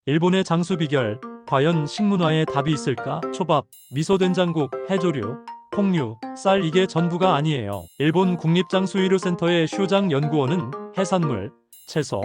일본의 장수 비결, 과연 식문화에 답이 있을까? 초밥, 미소된장국, 해조류, 콩류, 쌀 이게 전부가 아니에요. 일본 국립장수의료센터의 슈장 연구원은 해산물, 채소,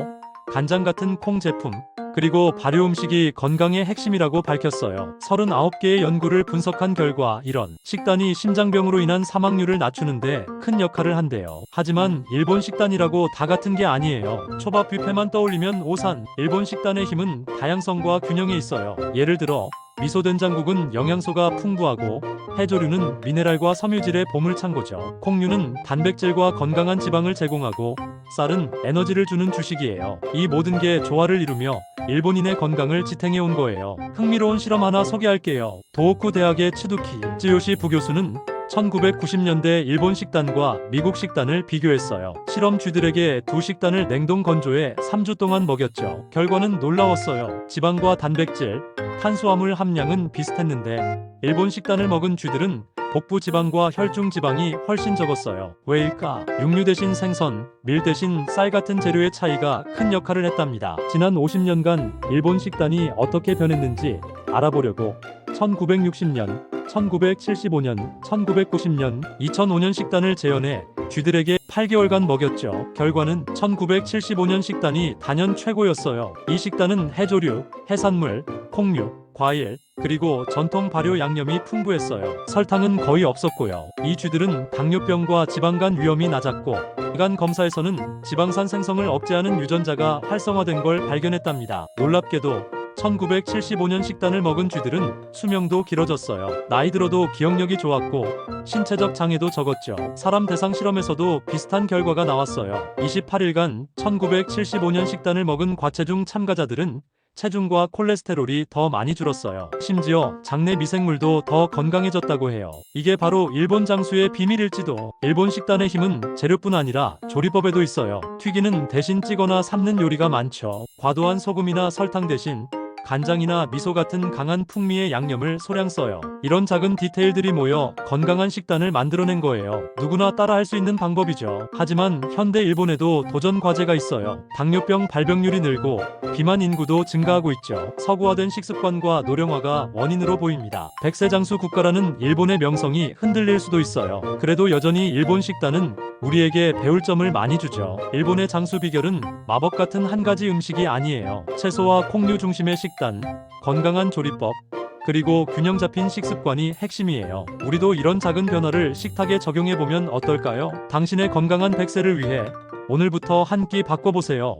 간장 같은 콩 제품, 그리고 발효 음식이 건강의 핵심이라고 밝혔어요. 39개의 연구를 분석한 결과 이런 식단이 심장병으로 인한 사망률을 낮추는데 큰 역할을 한대요. 하지만 일본 식단이라고 다 같은 게 아니에요. 초밥 뷔페만 떠올리면 오산, 일본 식단의 힘은 다양성과 균형에 있어요. 예를 들어 미소된장국은 영양소가 풍부하고 해조류는 미네랄과 섬유질의 보물창고죠. 콩류는 단백질과 건강한 지방을 제공하고 쌀은 에너지를 주는 주식이에요. 이 모든 게 조화를 이루며 일본인의 건강을 지탱해 온 거예요. 흥미로운 실험 하나 소개할게요. 도호쿠 대학의 츠두키 쯔요시 부교수는 1990년대 일본 식단과 미국 식단을 비교했어요. 실험 쥐들에게 두 식단을 냉동 건조해 3주 동안 먹였죠. 결과는 놀라웠어요. 지방과 단백질, 탄수화물 함량은 비슷했는데 일본 식단을 먹은 쥐들은 복부 지방과 혈중 지방이 훨씬 적었어요. 왜일까? 육류 대신 생선, 밀 대신 쌀 같은 재료의 차이가 큰 역할을 했답니다. 지난 50년간 일본 식단이 어떻게 변했는지 알아보려고 1960년, 1975년, 1990년, 2005년 식단을 재현해 쥐들에게 8개월간 먹였죠. 결과는 1975년 식단이 단연 최고였어요. 이 식단은 해조류, 해산물, 콩류, 과일, 그리고 전통 발효 양념이 풍부했어요. 설탕은 거의 없었고요. 이 쥐들은 당뇨병과 지방간 위험이 낮았고 기관 검사에서는 지방산 생성을 억제하는 유전자가 활성화된 걸 발견했답니다. 놀랍게도 1975년 식단을 먹은 쥐들은 수명도 길어졌어요. 나이 들어도 기억력이 좋았고 신체적 장애도 적었죠. 사람 대상 실험에서도 비슷한 결과가 나왔어요. 28일간 1975년 식단을 먹은 과체중 참가자들은 체중과 콜레스테롤이 더 많이 줄었어요. 심지어 장내 미생물도 더 건강해졌다고 해요. 이게 바로 일본 장수의 비밀일지도. 일본 식단의 힘은 재료뿐 아니라 조리법에도 있어요. 튀기는 대신 찌거나 삶는 요리가 많죠. 과도한 소금이나 설탕 대신 간장이나 미소 같은 강한 풍미의 양념을 소량 써요. 이런 작은 디테일들이 모여 건강한 식단을 만들어낸 거예요. 누구나 따라할 수 있는 방법이죠. 하지만 현대 일본에도 도전 과제가 있어요. 당뇨병 발병률이 늘고 비만 인구도 증가하고 있죠. 서구화된 식습관과 노령화가 원인으로 보입니다. 백세 장수 국가라는 일본의 명성이 흔들릴 수도 있어요. 그래도 여전히 일본 식단은 우리에게 배울 점을 많이 주죠. 일본의 장수 비결은 마법 같은 한 가지 음식이 아니에요. 채소와 콩류 중심의 식단, 건강한 조리법, 그리고 균형 잡힌 식습관이 핵심이에요. 우리도 이런 작은 변화를 식탁에 적용해보면 어떨까요? 당신의 건강한 백세를 위해 오늘부터 한 끼 바꿔보세요.